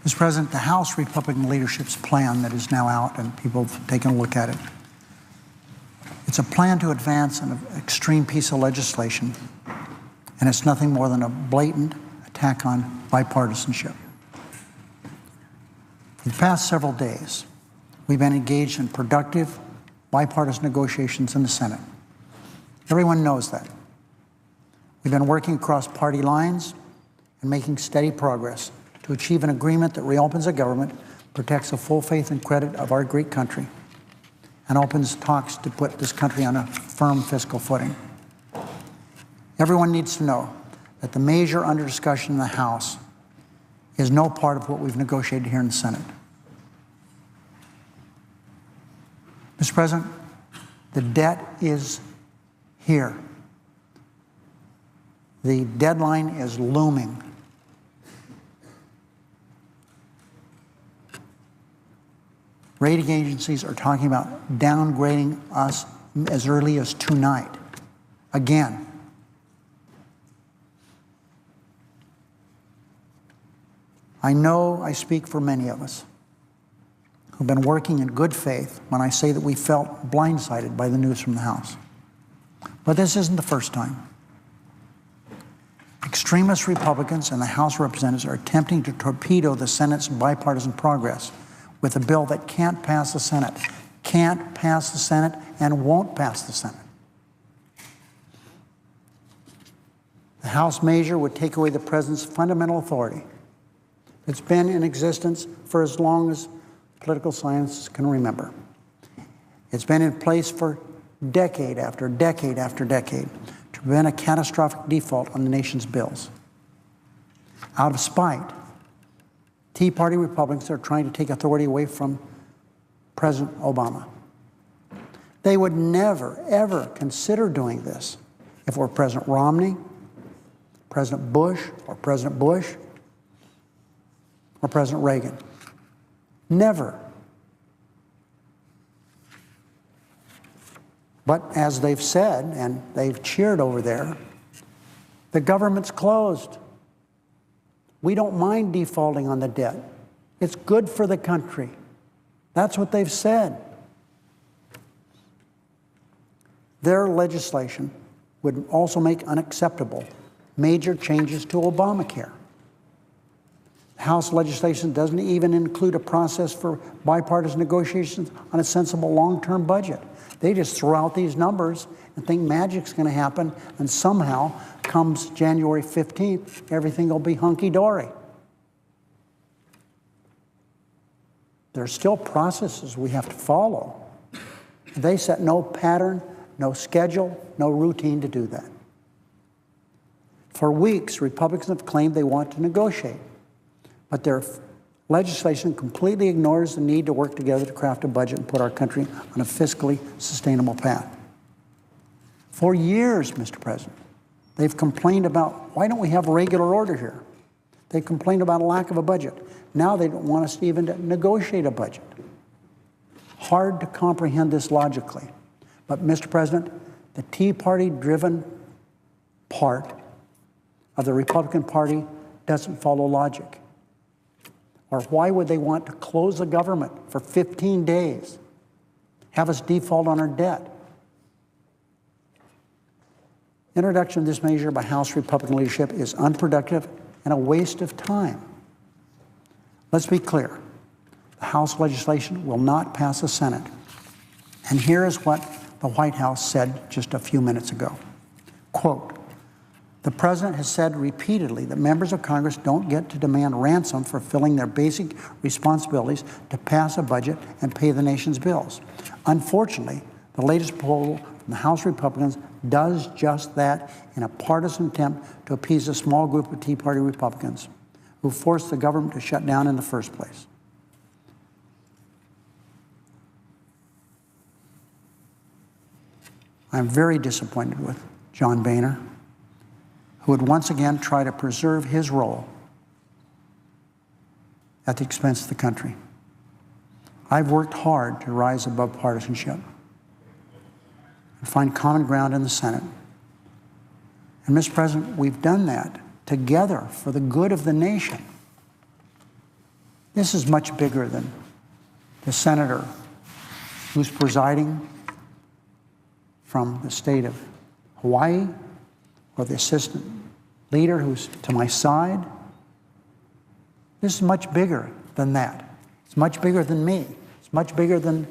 Mr. President, the House Republican leadership's plan that is now out and people have taken a look at it, it's a plan to advance an extreme piece of legislation, and it's nothing more than a blatant attack on bipartisanship. For the past several days, we've been engaged in productive bipartisan negotiations in the Senate. Everyone knows that. We've been working across party lines and making steady progress to achieve an agreement that reopens the government, protects the full faith and credit of our great country, and opens talks to put this country on a firm fiscal footing. Everyone needs to know that the measure under discussion in the House is no part of what we've negotiated here in the Senate. Mr. President, the debt is here. The deadline is looming. Rating agencies are talking about downgrading us as early as tonight. Again. I know I speak for many of us who've been working in good faith when I say that we felt blindsided by the news from the House. But this isn't the first time. Extremist Republicans in the House of Representatives are attempting to torpedo the Senate's bipartisan progress with a bill that can't pass the Senate, and won't pass the Senate. The House measure would take away the President's fundamental authority. It's been in existence for as long as political science can remember. It's been in place for decade after decade after decade to prevent a catastrophic default on the nation's bills. Out of spite, Tea Party Republicans are trying to take authority away from President Obama. They would never, ever consider doing this if it were President Romney, President Bush, or President Bush, or President Reagan. Never. But as they've said, and they've cheered over there, the government's closed. We don't mind defaulting on the debt. It's good for the country. That's what they've said. Their legislation would also make unacceptable major changes to Obamacare. House legislation doesn't even include a process for bipartisan negotiations on a sensible long-term budget. They just throw out these numbers and think magic's going to happen, and somehow, comes January 15th, everything will be hunky-dory. There are still processes we have to follow. They set no pattern, no schedule, no routine to do that. For weeks, Republicans have claimed they want to negotiate, but their legislation completely ignores the need to work together to craft a budget and put our country on a fiscally sustainable path. For years, Mr. President, they've complained about, why don't we have regular order here? They've complained about a lack of a budget. Now they don't want us even to negotiate a budget. Hard to comprehend this logically. But, Mr. President, the Tea Party-driven part of the Republican Party doesn't follow logic. Or why would they want to close the government for 15 days, have us default on our debt? Introduction of this measure by House Republican leadership is unproductive and a waste of time. Let's be clear. The House legislation will not pass the Senate. And here is what the White House said just a few minutes ago. Quote, "The President has said repeatedly that members of Congress don't get to demand ransom for fulfilling their basic responsibilities to pass a budget and pay the nation's bills. Unfortunately, the latest proposal from the House Republicans does just that in a partisan attempt to appease a small group of Tea Party Republicans who forced the government to shut down in the first place." I'm very disappointed with John Boehner, who would once again try to preserve his role at the expense of the country. I've worked hard to rise above partisanship and find common ground in the Senate. And, Mr. President, we've done that together for the good of the nation. This is much bigger than the senator who's presiding from the state of Hawaii, or the assistant leader who's to my side. This is much bigger than that. It's much bigger than me. It's much bigger than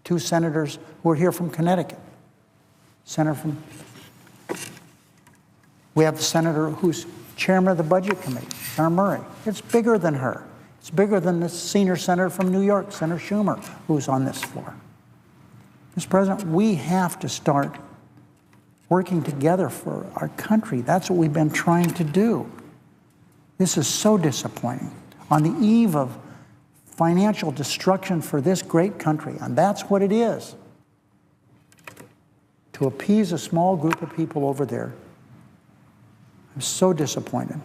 two senators who are here from Connecticut. We have the senator who's chairman of the Budget Committee, Senator Murray. It's bigger than her. It's bigger than the senior senator from New York, Senator Schumer, who's on this floor. Mr. President, we have to start working together for our country. That's what we've been trying to do. This is so disappointing. On the eve of financial destruction for this great country, and that's what it is, to appease a small group of people over there. I'm so disappointed.